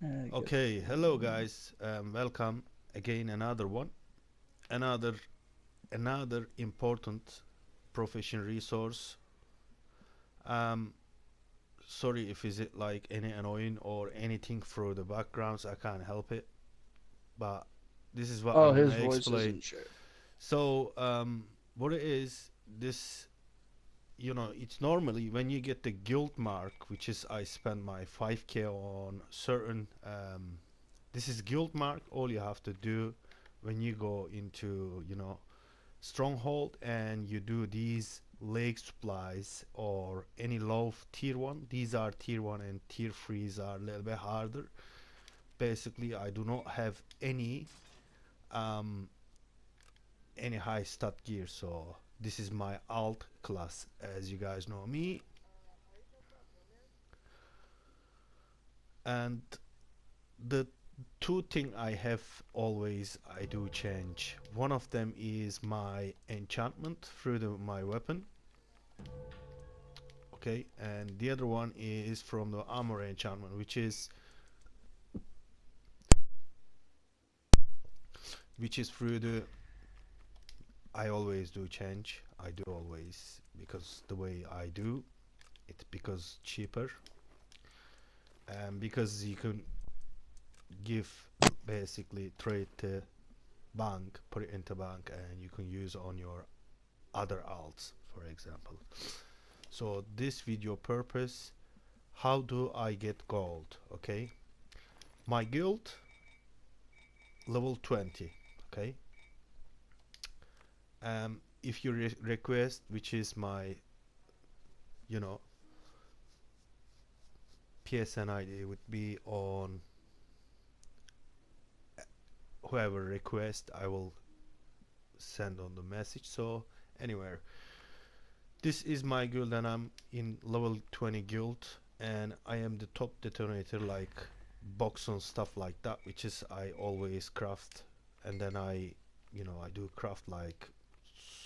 Good. Okay, hello guys. Welcome again. Another another important profession resource. Um, Sorry if is it like any annoying or anything through the backgrounds. I can't help it, but this is what Oh, I'm gonna his voice explain. isn't sure. So, what it is, this it's normally when you get the guild mark, which is I spend my 5k on certain this is guild mark. All you have to do when you go into stronghold and you do these leg supplies or any low tier 1, these are tier 1 and tier 3s are a little bit harder. Basically I do not have um any high stat gear, so this is my alt class. As you guys know me, and the two thing I have always I do change. One of them is my enchantment through my weapon, okay, and the other one is from the armor enchantment, which is through the. I always do change. I do always because the way I do it because cheaper and because you can give basically trade to bank, put it into bank, and you can use on your other alts, for example. So this video purpose, how do I get gold? Okay, my guild level 20. Okay, if you request, which is my you know PSN ID would be on whoever request, I will send on the message. So anywhere, this is my guild and I'm in level 20 guild, and I am the top detonator like box and stuff like that, which is I always craft, and then I do craft like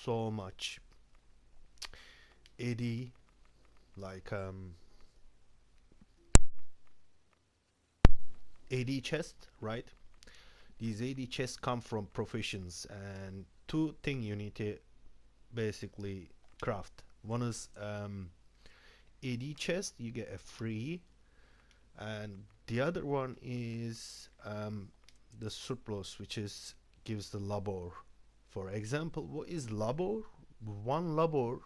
so much AD, like AD chest, right? These AD chests come from proffessions, and two thing you need to basically craft. One is AD chest, you get a free, and the other one is the surplus, which is gives the labor. For example, what is labor? One labor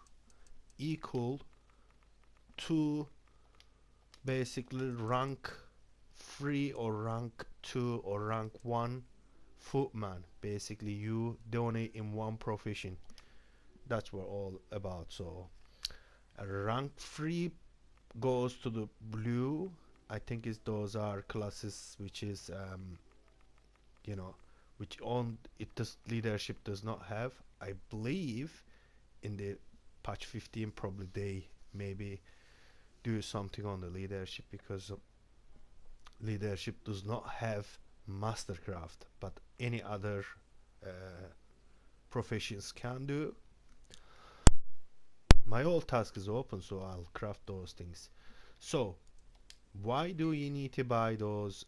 equal to basically rank 3 or rank 2 or rank 1 footman. Basically you donate in one profession. That's what all about. So rank 3 goes to the blue. I think is those are classes which is you know which on it does leadership does not have. I believe in the patch 15 probably they maybe do something on the leadership, because leadership does not have mastercraft, but any other uh, professions can do. My old task is open, so I'll craft those things. So why do you need to buy those?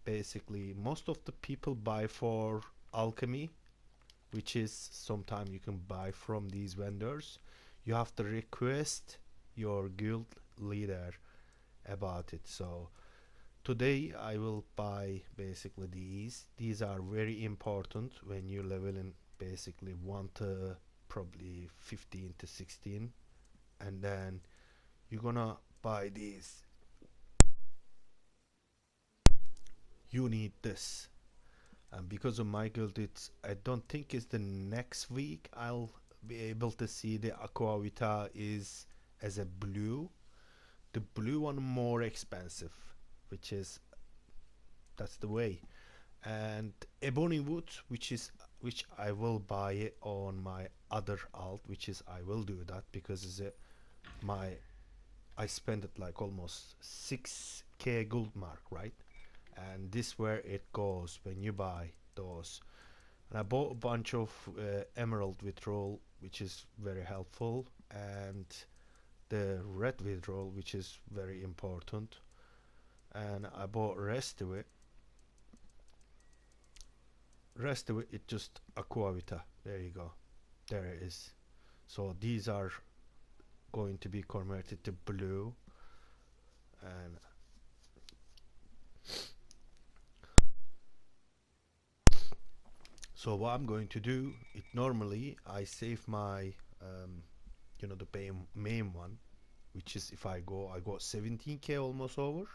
Basically most of the people buy for alchemy, which is sometime you can buy from these vendors. You have to request your guild leader about it. So today I will buy basically these are very important when you level in basically 1 to probably 15 to 16, and then you're gonna buy these. You need this, and because of my guild, it's I don't think it's the next week I'll be able to see the aqua vita is as a blue. The blue one more expensive, which is that's the way. And ebony wood, which I will buy it on my other alt, which is I will do that because is it my I spent it like almost 6k gold mark, right? And this where it goes when you buy those. And I bought a bunch of emerald withdrawal, which is very helpful, and the red withdrawal, which is very important. and I bought rest of it it just aquavita. There you go, there it is. So these are going to be converted to blue, and so what I'm going to do, it normally I save my the main one, which is, if I got 17k almost over,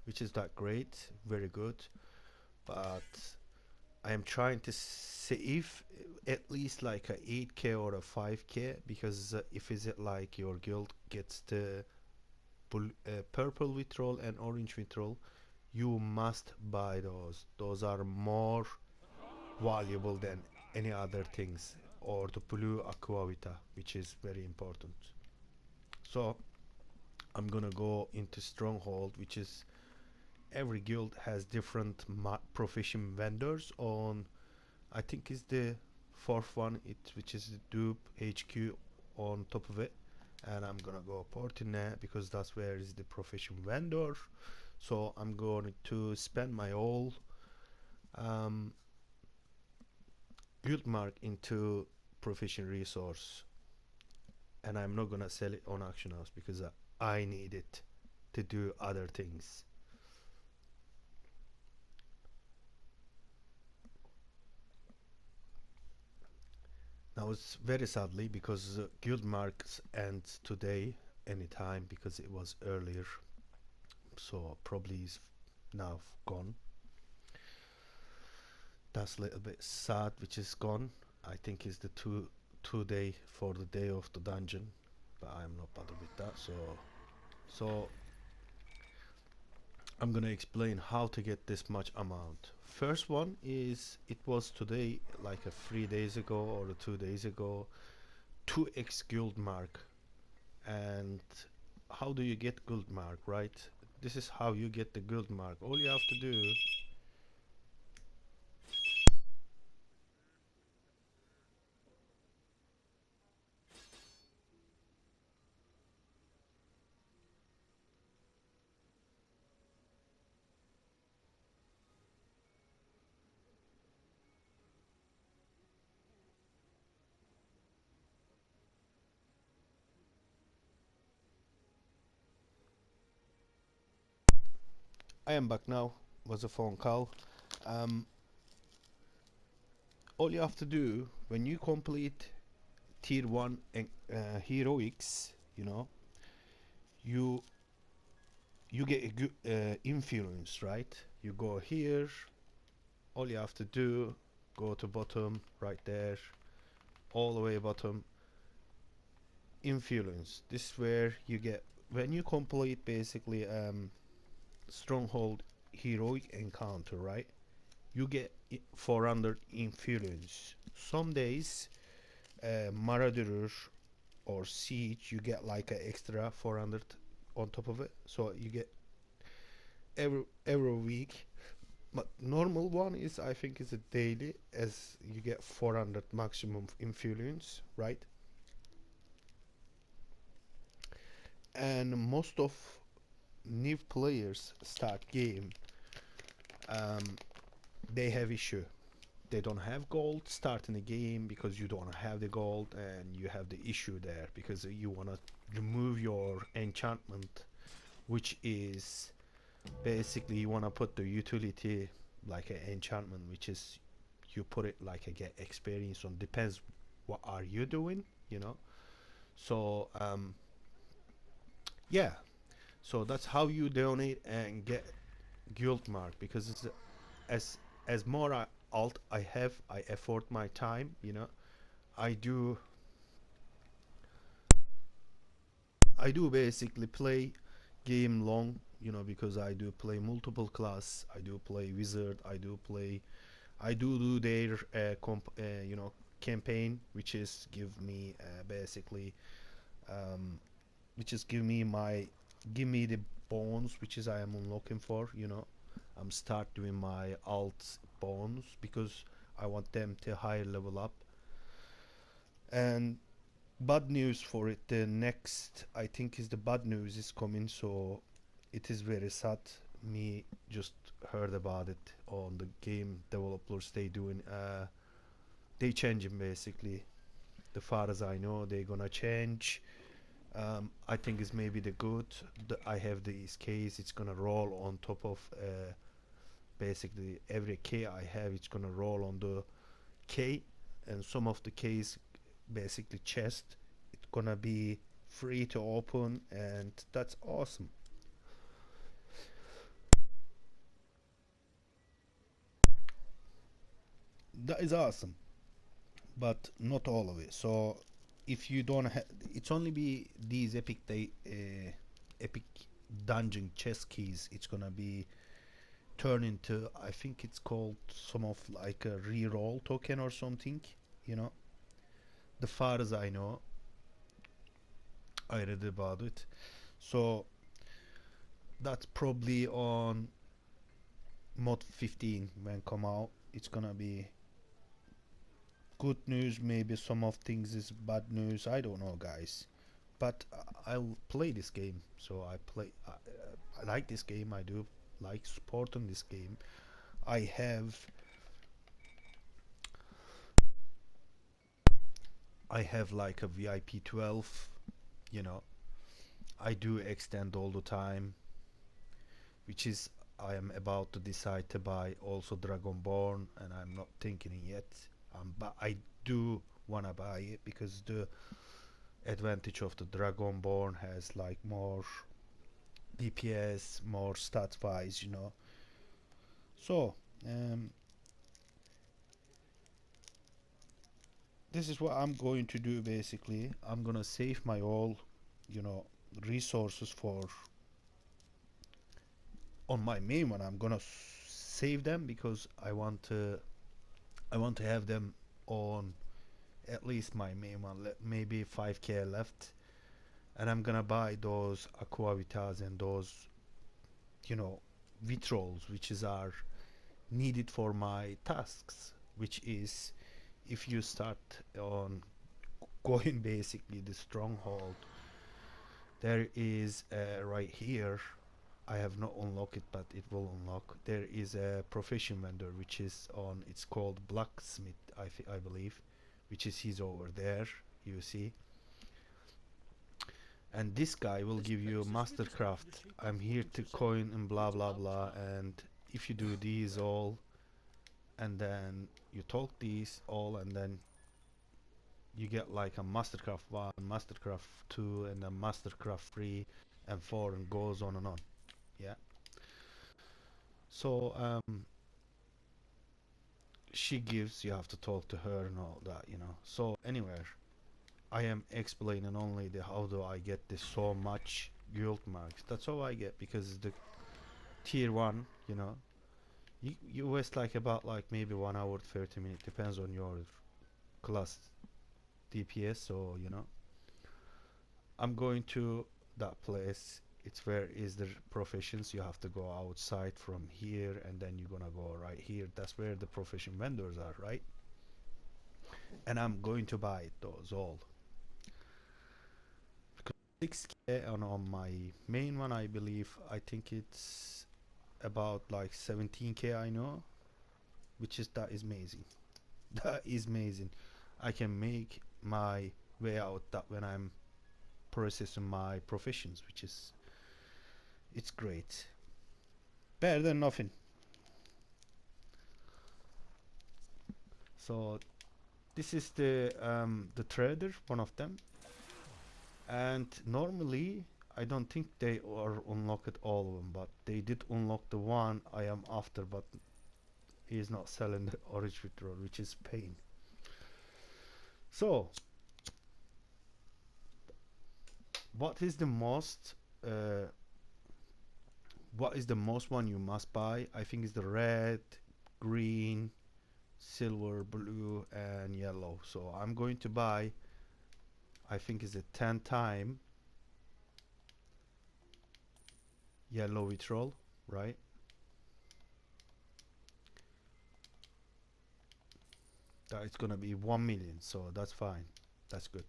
which is that great, very good. But I am trying to save at least like a 8k or a 5k, because if is it like your guild gets the purple withdrawal and orange withdrawal, you must buy those. Those are more valuable than any other things, or the blue aquavita, which is very important. So I'm gonna go into stronghold, which is, every guild has different profession vendors on. I think is the fourth one, which is the dupe HQ on top of it, and I'm gonna go Portinet because that's where is the profession vendor. So I'm going to spend my all um, guild mark into profession resource, and I'm not gonna sell it on auction house because I need it to do other things. Now it's very sadly because guild marks ends today anytime, because it was earlier, so probably is now gone. That's a little bit sad, which is gone. I think is the two day for the day of the dungeon, but I'm not bothered with that. So I'm gonna explain how to get this much amount. First one is, it was today, like 3 days ago or 2 days ago, 2x guild mark. And how do you get guild mark, right? This is how you get the guild mark. All you have to do, I am back now, was a phone call. um, all you have to do when you complete tier 1 heroics, you you get a good influence, right? You go here, all you have to do, go to bottom right there, all the way bottom, influence. This is where you get, when you complete basically stronghold heroic encounter, right? You get 400 influence. Some days marauder or siege, you get like an extra 400 on top of it, so you get every week. But normal one is, I think, is a daily, as you get 400 maximum influence, right? And most of new players start game, um, they have issue. They don't have gold starting the game because you don't have the gold, and you have the issue there because you want to remove your enchantment, which is basically you want to put the utility like an enchantment, which is you put it like a get experience on, depends what are you doing, you know. So yeah, so that's how you donate and get guild mark, because it's as as more alt I have, I afford my time, I do I do basically play game long, because I do play multiple class, I do play wizard, I do their campaign, which is give me basically which is give me the bones, which is I am unlocking for, I'm start doing my alt bones because I want them to higher level up. And bad news for it, the next, I think, is the bad news is coming, so it is very sad. me just heard about it on the game developers. They changing basically. The far as I know, they're gonna change. I think it's maybe the good. I have this case. It's gonna roll on top of basically every key I have. It's gonna roll on the key, and some of the keys, basically chest, it's gonna be free to open, and that's awesome. That is awesome, but not all of it. So if you don't have, it's only be these epic dungeon chest keys. It's gonna be turned into, I think it's called some of like a re-roll token or something. You know, the far as I know, I read about it. So that's probably on mod 15 when come out. It's gonna be good news. Maybe some of things is bad news. I don't know, guys. But I'll play this game. So I like this game. I do like supporting this game. I have I have like a VIP 12. You know, I do extend all the time, which is I am about to decide to buy also Dragonborn, and I'm not thinking it yet. But I do wanna buy it because the advantage of the Dragonborn has like more DPS, more stats wise, you know. So um, this is what I'm going to do basically. I'm gonna save my all, you know, resources for on my main one. I'm gonna save them because I want to have them on at least my main one, maybe 5k left, and I'm gonna buy those aquavitas and those, you know, vitrolls, which is are needed for my tasks, which is if you start on going basically the stronghold, there is right here, I have not unlocked it but it will unlock. There is a profession vendor which is on, it's called blacksmith, I believe, which is he's over there, you see. And this guy will give you mastercraft. I'm here to coin and blah blah blah, and if you do these all and then you talk these all, and then you get like a mastercraft 1, mastercraft 2, and then mastercraft 3 and 4, and goes on and on. Yeah. So she gives, you have to talk to her and all that, you know. So anyway, I am explaining only the how do I get this so much guild marks. That's all I get because the tier 1, you know, you waste like about like maybe 1 hour 30 minutes, depends on your class DPS. So you know, I'm going to that place. It's where is the professions. You have to go outside from here, and then you're gonna go right here. That's where the profession vendors are, right? And I'm going to buy those all. 6k on my main one, I believe. I think it's about like 17k. I know, which is that is amazing. That is amazing. I can make my way out that when I'm processing my professions, which is it's great. Better than nothing. So this is the trader, one of them, and normally I don't think they are unlocked all of them, but they did unlock the one I am after, but he is not selling the orange vitriol, which is pain. So what is the most uh, what is the most one you must buy? I think it's the red, green, silver, blue, and yellow. So I'm going to buy, I think it's a 10 time yellow vitriol, right? That it's gonna be 1 million, so that's fine. That's good.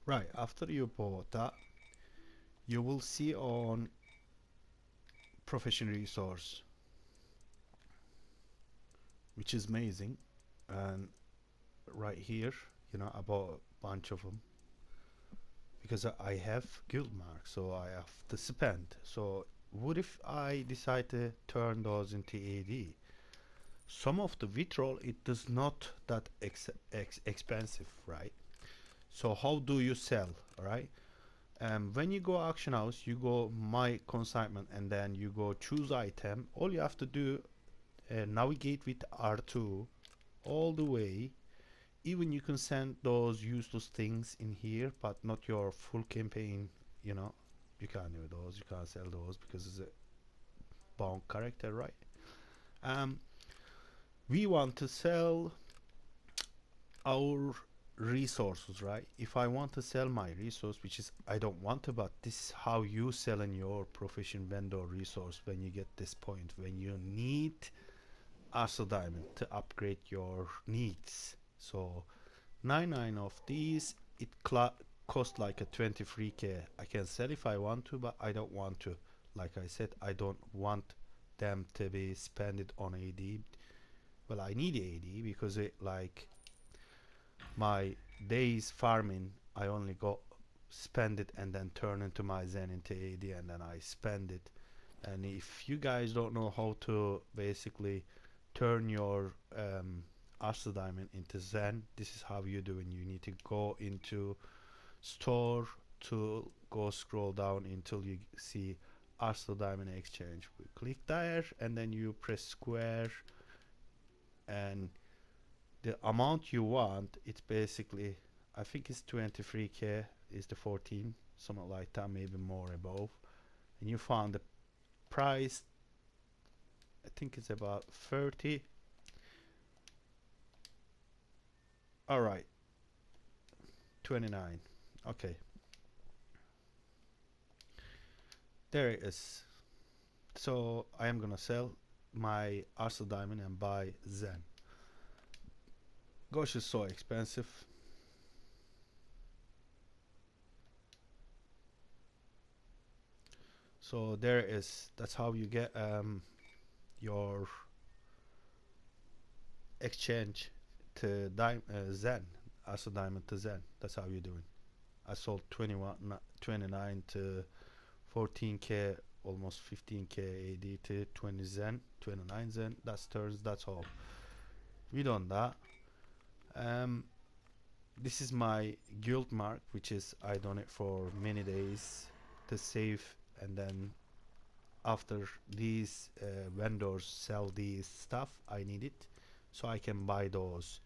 Right, after you bought that, you will see on profession resource, which is amazing. And right here, you know, I bought a bunch of them because I have guild marks, so I have to spend. So what if I decide to turn those into AD? Some of the vitrol, it does not that expensive, right? So how do you sell, right? When you go auction house, you go my consignment and then you go choose item. All you have to do, navigate with R2 all the way. Even you can send those useless things in here, but not your full campaign, you know. You can't do those, you can't sell those because it's a bound character, right? Um, we want to sell our resources, right? If I want to sell my resource, which is I don't want to, but this is how you sell in your profession vendor resource when you get this point, when you need Arso Diamond to upgrade your needs. So 99 of these, it cost like a 23k. I can sell if I want to, but I don't want to. Like I said, I don't want them to be spent on AD. Well, I need AD because it like my days farming, I only go spend it and then turn into my Zen into AD and then I spend it. And if you guys don't know how to basically turn your Arsa Diamond into Zen, this is how you do it. You need to go into store to go scroll down until you see Arsa Diamond Exchange. We click there and then you press square and the amount you want, it's basically, I think it's 23k is the 14, something like that, maybe more above. And you found the price, I think it's about 30. Alright, 29. Okay, there it is. So I am gonna sell my Arsenal Diamond and buy Zen. Gosh, is so expensive. So there is, that's how you get your exchange to Zen, Arsenal Diamond to Zen. That's how you do it. I sold 29 to 14k, almost 15k AD to 20 Zen, 29 Zen. That's turns. That's all. We done that. Um, this is my guild mark, which is I done it for many days to save, and then after these vendors sell these stuff, I need it, so I can buy those.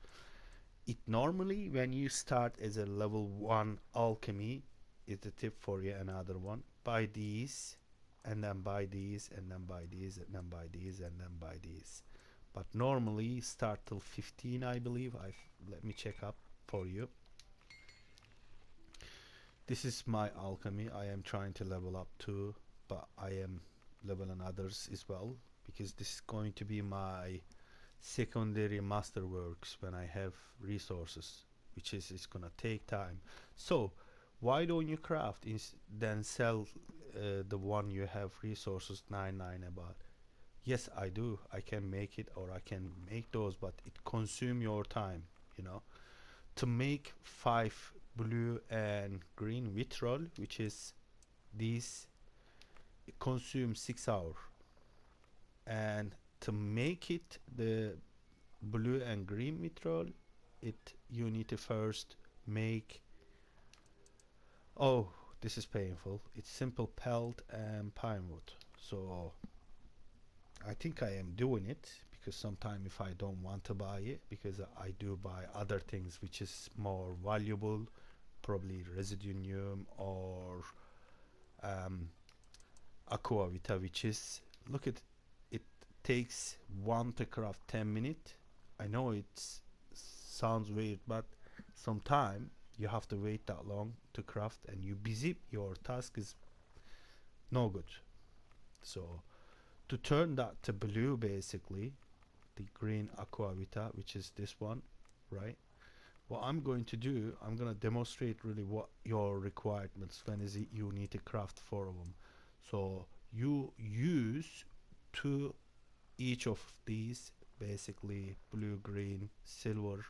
It normally when you start as a level 1 alchemy, it's a tip for you, another one. Buy these and then buy these and then buy these and then buy these and then buy these. But normally start till 15, I believe. Let me check up for you. This is my alchemy. I am trying to level up too, but I am leveling others as well because this is going to be my secondary masterworks when I have resources, which is it's gonna take time. So why don't you craft then sell the one you have resources 99 about? Yes, I do. I can make it or I can make those, but it consume your time, you know. To make 5 blue and green vitrol, which is these, it consumes 6 hours. And to make it the blue and green vitrol, it you need to first make, oh, this is painful, it's simple pelt and pine wood. So I think I am doing it because sometimes if I don't want to buy it, because I do buy other things which is more valuable, probably residuum or um, aquavita, which is, look at it, takes one to craft 10 minutes. I know it sounds weird, but sometime you have to wait that long to craft and you busy, your task is no good. So to turn that to blue, basically the green aquavita, which is this one, right? What I'm going to do, I'm going to demonstrate really what your requirements when is it you need to craft 4 of them. So you use two each of these, basically blue, green, silver,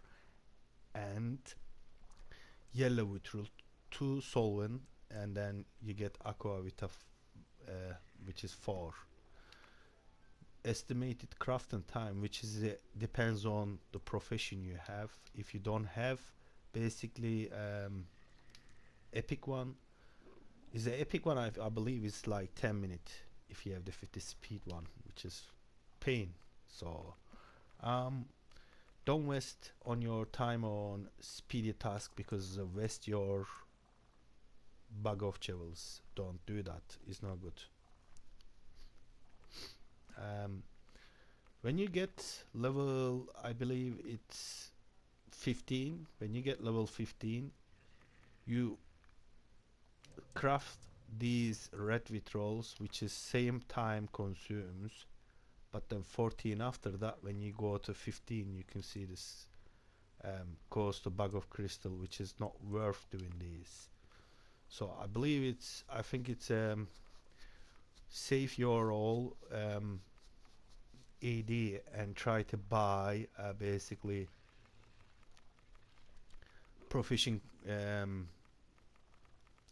and yellow vitriol, two solvent, and then you get aqua vita, which is 4. Estimated crafting time, which is depends on the profession you have. If you don't have, basically, epic one is the epic one. I believe is like 10 minutes if you have the 50 speed one, which is pain. So um don't waste on your time on speedy task, because waste your bag of jewels. Don't do that, it's not good. um when you get level, I believe it's 15, when you get level 15, you craft these red vitriols, which is same time consumes, but then 14 after that. When you go to 15, you can see this goes to bag of crystal, which is not worth doing these. So I believe I think it's save your all AD and try to buy basically proficient,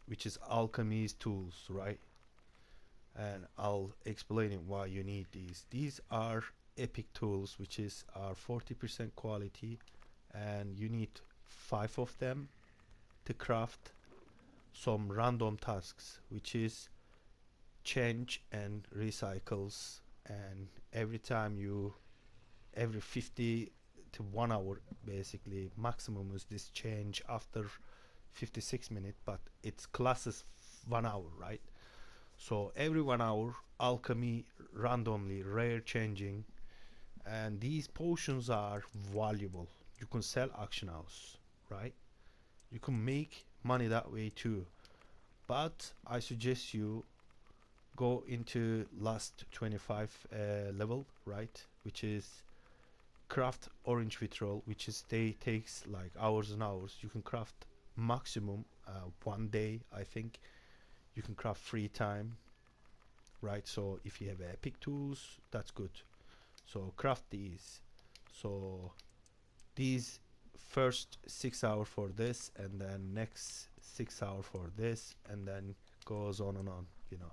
which is alchemy's tools, right? And I'll explain it why you need these. These are epic tools, which is are 40% quality, and you need 5 of them to craft some random tasks, which is change and recycles. And every time you, every 50 to 1 hour, basically maximum is this change after 56 minutes, but it's classes 1 hour, right? So every 1 hour alchemy randomly rare changing, and these potions are valuable. You can sell auction house, right? You can make money that way too, but I suggest you go into last 25 level, right, which is craft orange vitriol, which is they takes like hours and hours. You can craft maximum 1 day, I think. You can craft 3 time, right? So if you have epic tools, that's good. So craft these. So these first 6 hours for this, and then next 6 hours for this, and then goes on and on, you know.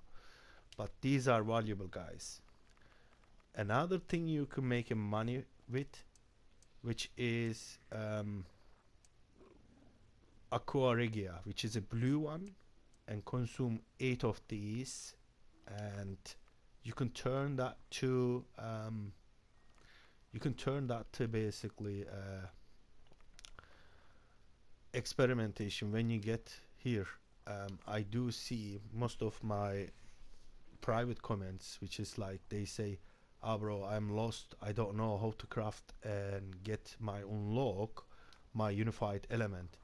But these are valuable, guys. Another thing you can make money with, which is aqua regia, which is a blue one, and consume 8 of these, and you can turn that to basically experimentation. When you get here, I do see most of my private comments, which is like they say, ah bro, I'm lost, I don't know how to craft and get my unlock my unified element.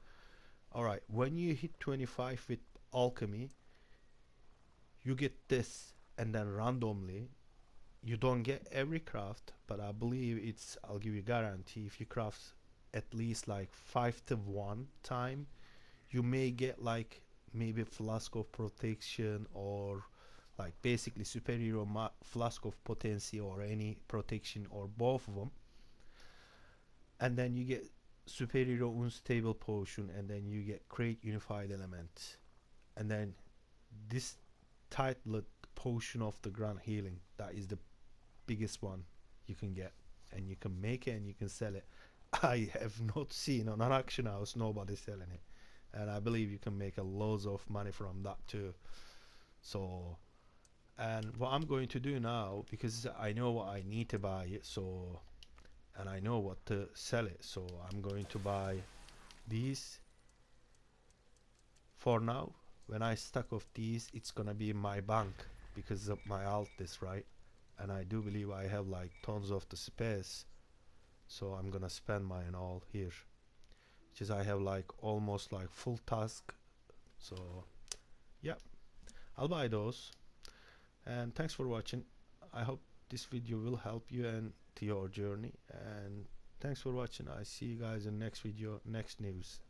Alright, when you hit 25 with alchemy, you get this, and then randomly, you don't get every craft, but I believe it's, I'll give you guarantee, if you craft at least like 5 to 1 time, you may get like maybe flask of protection, or like basically superior flask of potency, or any protection, or both of them. And then you get superior unstable potion, and then you get create unified element, and then this titled potion of the grand healing, that is the biggest one you can get, and you can make it and you can sell it. I have not seen on an auction house nobody selling it, and I believe you can make a loads of money from that too. So, and what I'm going to do now, because I know what I need to buy it, so, and I know what to sell it, so I'm going to buy these for now. When I stack of these, it's gonna be in my bank because of my alt this, right? And I do believe I have like tons of the space, so I'm gonna spend mine all here, which is I have like almost like full task. So yeah, I'll buy those, and thanks for watching. I hope this video will help you and to your journey, and Thanks for watching. I see you guys in next video, next news.